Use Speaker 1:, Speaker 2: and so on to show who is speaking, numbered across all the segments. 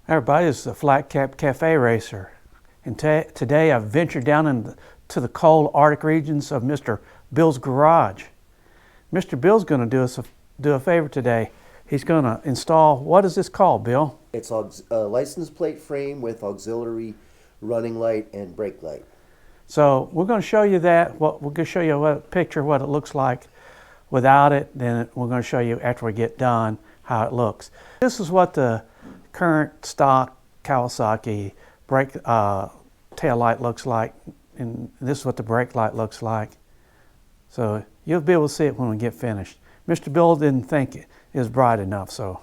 Speaker 1: Everybody, this is the Flat Cap Cafe Racer, and today I've ventured down into the cold Arctic regions of Mr. Bill's garage. Mr. Bill's going to do a favor today. He's going to install, what is this called, Bill?
Speaker 2: It's a license plate frame with auxiliary running light and brake light.
Speaker 1: So we're going to show you that. We're going to show you a picture of what it looks like without it. Then we're going to show you after we get done how it looks. This is what the current stock Kawasaki brake tail light looks like, and this is what the brake light looks like. So you'll be able to see it when we get finished. Mr. Bill didn't think it was bright enough, so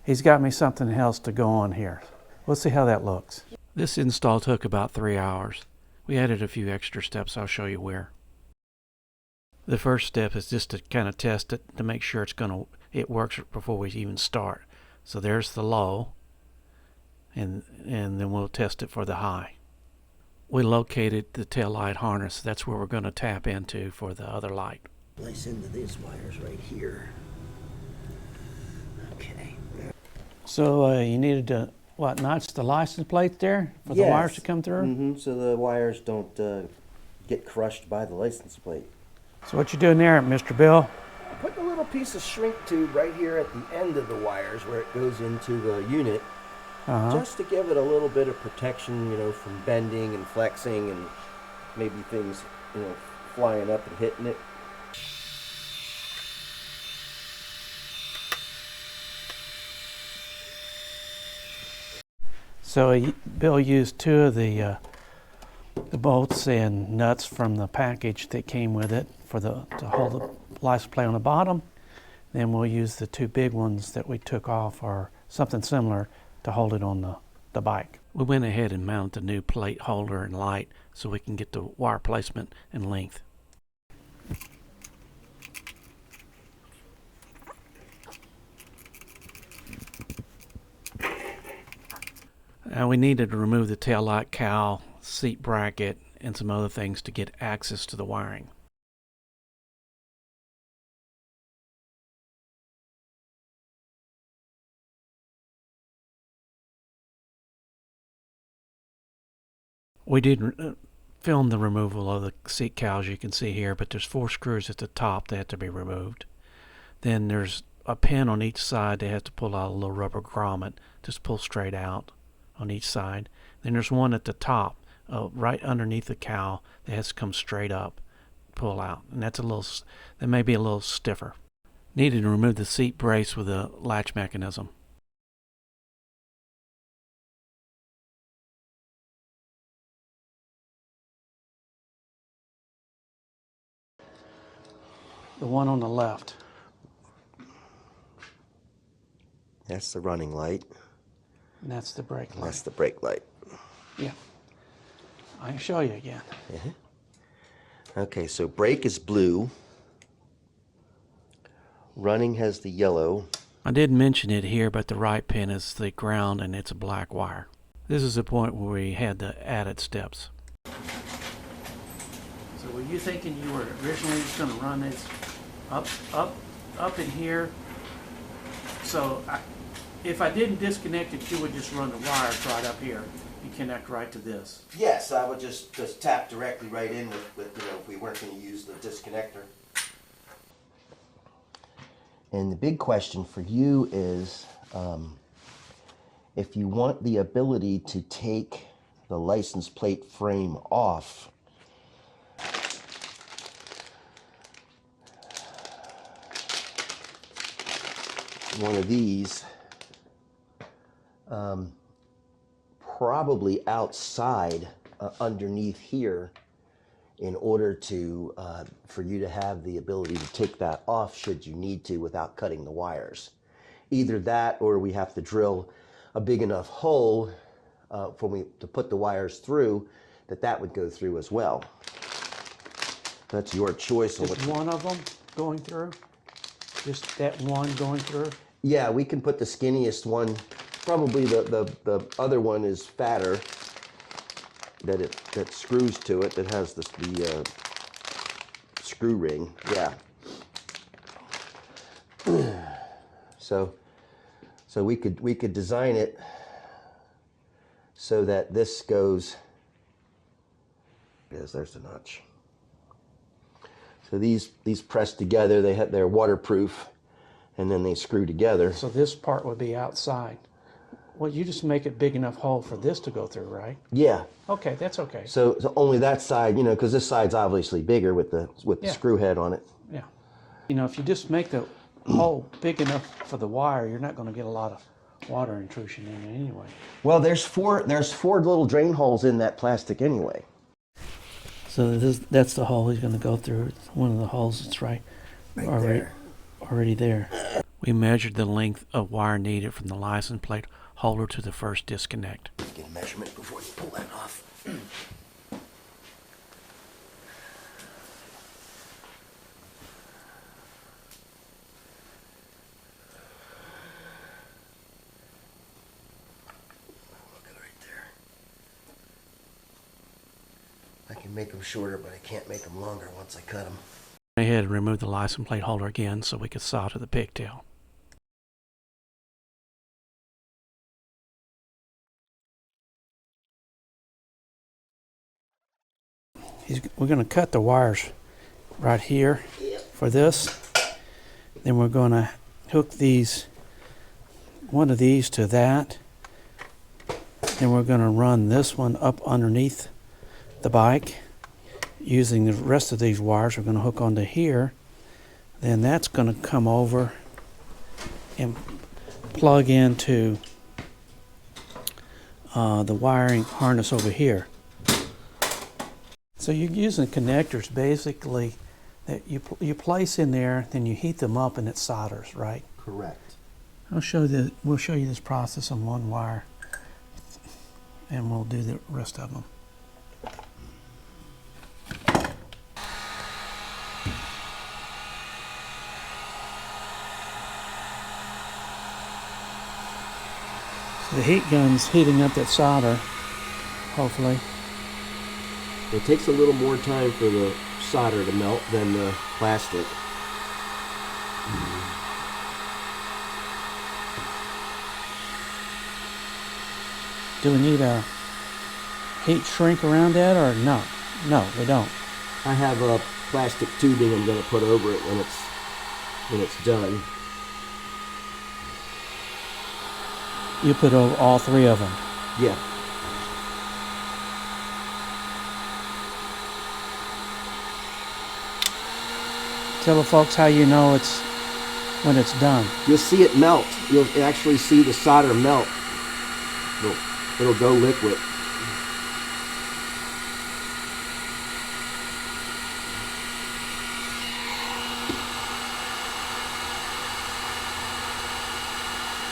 Speaker 1: he's got me something else to go on here. We'll see how that looks. This install took about 3 hours. We added a few extra steps. I'll show you where. The first step is just to kind of test it to make sure it works before we even start. So there's the low, and then we'll test it for the high. We located the tail light harness. That's where we're going to tap into for the other light.
Speaker 2: Place into these wires right here. Okay.
Speaker 1: So you needed to, notch the license plate there for the wires to come through?
Speaker 2: So the wires don't get crushed by the license plate.
Speaker 1: So what you doing there, Mr. Bill?
Speaker 2: Putting a little piece of shrink tube right here at the end of the wires where it goes into the unit, just to give it a little bit of protection, from bending and flexing and maybe things, flying up and hitting it.
Speaker 1: So Bill used two of the bolts and nuts from the package that came with it to hold the license plate on the bottom. Then we'll use the two big ones that we took off or something similar to hold it on the bike. We went ahead and mounted the new plate holder and light so we can get the wire placement and length. Now we needed to remove the tail light cowl, seat bracket, and some other things to get access to the wiring. We did film the removal of the seat cowls, you can see here, but there's 4 screws at the top that have to be removed. Then there's a pin on each side. They have to pull out a little rubber grommet, just pull straight out on each side. Then there's one at the top, right underneath the cowl, that has to come straight up, pull out, and that may be a little stiffer. Needed to remove the seat brace with a latch mechanism. The one on the left.
Speaker 2: That's the running light.
Speaker 1: And that's the brake light.
Speaker 2: That's the brake light.
Speaker 1: Yeah. I can show you again.
Speaker 2: Okay, so brake is blue. Running has the yellow.
Speaker 1: I did mention it here, but the right pin is the ground and it's a black wire. This is the point where we had the added steps. So were you thinking you were originally just going to run this up in here? So if I didn't disconnect it, you would just run the wires right up here and connect right to this.
Speaker 2: Yes, I would just tap directly right in with if we weren't going to use the disconnector. And the big question for you is, if you want the ability to take the license plate frame off, one of these, probably outside underneath here, in order to for you to have the ability to take that off should you need to without cutting the wires. Either that, or we have to drill a big enough hole to put the wires through that would go through as well. That's your choice.
Speaker 1: Just one of them going through? Just that one going through?
Speaker 2: Yeah, we can put the skinniest one. Probably the other one is fatter, that screws to it, that has the screw ring. Yeah. So we could design it so that this goes, yes, there's the notch. So these press together, they're waterproof, and then they screw together.
Speaker 1: So this part would be outside. Well, you just make it big enough hole for this to go through, right?
Speaker 2: Yeah.
Speaker 1: Okay, that's okay.
Speaker 2: So only that side, you know, because this side's obviously bigger with the
Speaker 1: Yeah.
Speaker 2: screw head on it.
Speaker 1: Yeah. You know, if you just make the hole big enough for the wire, you're not going to get a lot of water intrusion in it anyway.
Speaker 2: Well, there's four little drain holes in that plastic anyway.
Speaker 1: So that's the hole he's going to go through. It's one of the holes that's right already there. We measured the length of wire needed from the license plate holder to the first disconnect.
Speaker 2: Get a measurement before you pull that off. I can make them shorter, but I can't make them longer once I cut them.
Speaker 1: I had to remove the license plate holder again so we could solder the pigtail. We're going to cut the wires right here for this. Then we're going to hook one of these to that. Then we're going to run this one up underneath the bike. Using the rest of these wires, we're going to hook onto here. Then that's going to come over and plug into the wiring harness over here. So you're using connectors basically that you place in there, then you heat them up and it solders, right?
Speaker 2: Correct.
Speaker 1: We'll show you this process on one wire, and we'll do the rest of them. So the heat gun's heating up that solder, hopefully.
Speaker 2: It takes a little more time for the solder to melt than the plastic.
Speaker 1: Do we need a heat shrink around that, or no? No, we don't.
Speaker 2: I have a plastic tubing I'm going to put over it when it's done.
Speaker 1: You put over all three of them.
Speaker 2: Yeah.
Speaker 3: Tell the folks how you know it's when it's done.
Speaker 2: You'll see it melt. You'll actually see the solder melt. It'll go liquid.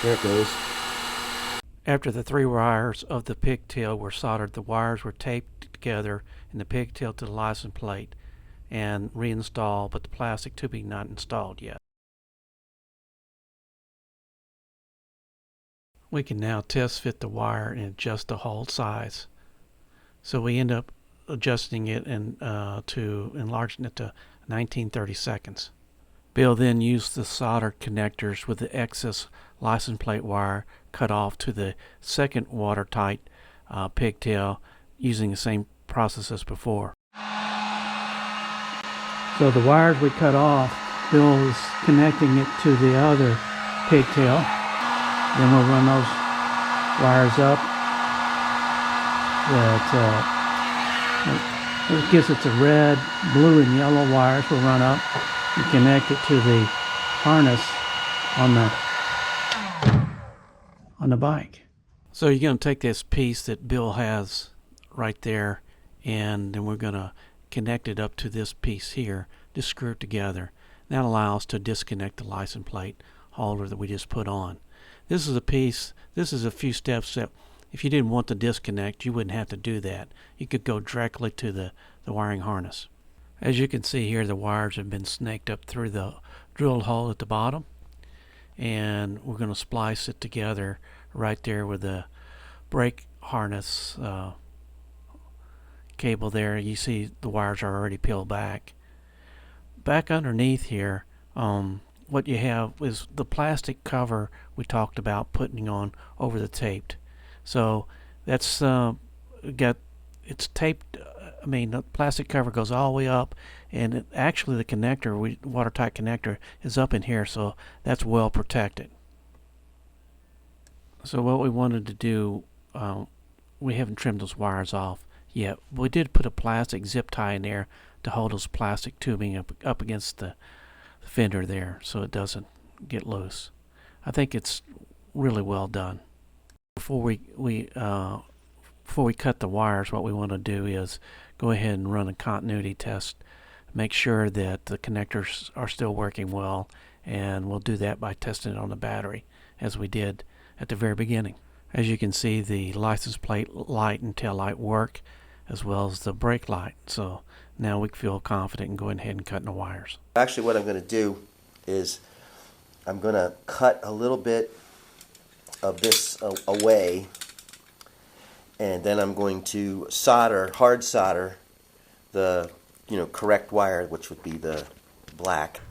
Speaker 2: There it goes.
Speaker 1: After the 3 wires of the pigtail were soldered, the wires were taped together in the pigtail to the license plate and reinstalled, but the plastic tubing not installed yet. We can now test fit the wire and adjust the hole size. So we end up adjusting it to enlarging it to 19/32. Bill then used the soldered connectors with the excess license plate wire cut off to the second watertight pigtail using the same process as before.
Speaker 3: So the wires we cut off, Bill is connecting it to the other pigtail. Then we'll run those wires up. It gives it the red, blue, and yellow wires. We'll run up and connect it to the harness on the bike.
Speaker 1: So you're going to take this piece that Bill has right there, and then we're going to connect it up to this piece here, just screw it together. That allows us to disconnect the license plate holder that we just put on. This is a few steps that if you didn't want to disconnect, you wouldn't have to do that. You could go directly to the wiring harness. As you can see here, the wires have been snaked up through the drilled hole at the bottom, and we're going to splice it together right there with the brake harness cable there. You see the wires are already peeled back. Back underneath here, what you have is the plastic cover we talked about putting on over the taped. So That's it's taped. I mean, the plastic cover goes all the way up, and actually the connector, watertight connector, is up in here, so that's well protected. So what we wanted to do, we haven't trimmed those wires off yet. We did put a plastic zip tie in there to hold those plastic tubing up against the fender there, so it doesn't get loose. I think it's really well done. Before we cut the wires, what we want to do is go ahead and run a continuity test, make sure that the connectors are still working well, and we'll do that by testing it on the battery, as we did at the very beginning. As you can see, the license plate light and tail light work, as well as the brake light. So now we feel confident in going ahead and cutting the wires.
Speaker 2: Actually, what I'm going to do is I'm going to cut a little bit of this away, and then I'm going to hard solder the correct wire, which would be the black.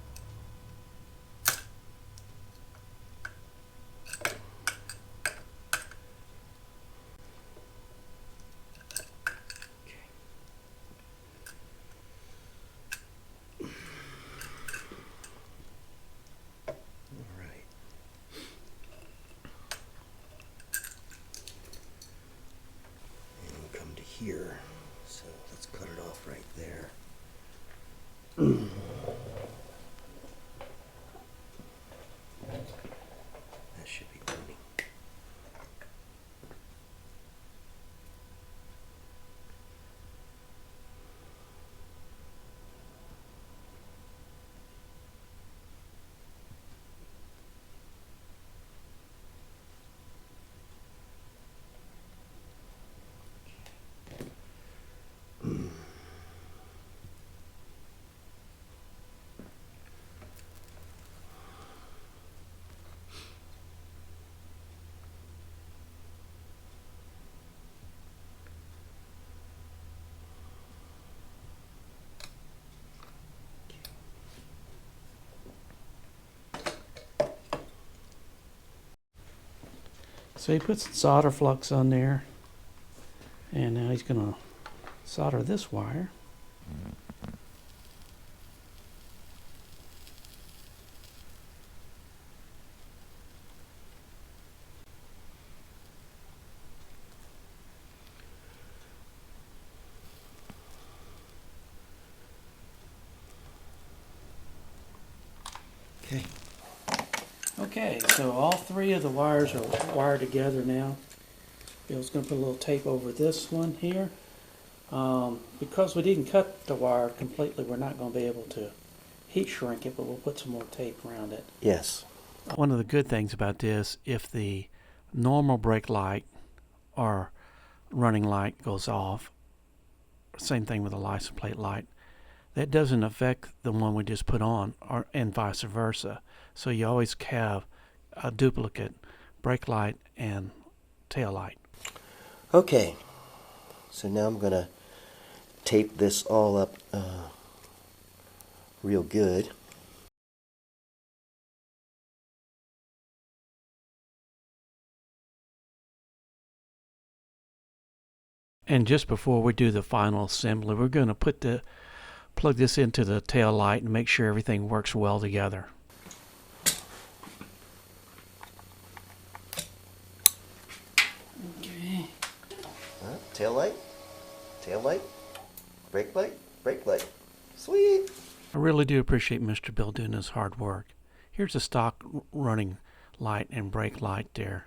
Speaker 2: Here, so let's cut it off right there. That should be plenty.
Speaker 3: So he puts solder flux on there, and now he's going to solder this wire.
Speaker 2: Okay.
Speaker 3: Okay, so all three of the wires are wired together now. Bill's going to put a little tape over this one here. Because we didn't cut the wire completely, we're not going to be able to heat shrink it, but we'll put some more tape around it.
Speaker 2: Yes.
Speaker 1: One of the good things about this, if the normal brake light or running light goes off, same thing with the license plate light, that doesn't affect the one we just put on, and vice versa. So you always have a duplicate brake light and tail light.
Speaker 2: Okay, so now I'm going to tape this all up real good.
Speaker 1: And just before we do the final assembly, we're going to plug this into the tail light and make sure everything works well together.
Speaker 3: Okay.
Speaker 2: Tail light, brake light. Sweet.
Speaker 1: I really do appreciate Mr. Bill doing his hard work. Here's a stock running light and brake light there.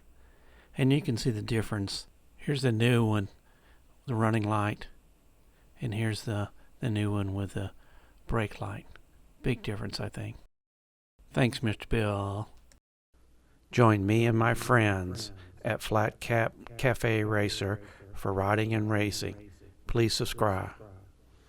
Speaker 1: And you can see the difference. Here's the new one, the running light. And here's the new one with the brake light. Big difference, I think. Thanks, Mr. Bill. Join me and my friends at Flat Cap Cafe Racer for riding and racing. Please subscribe.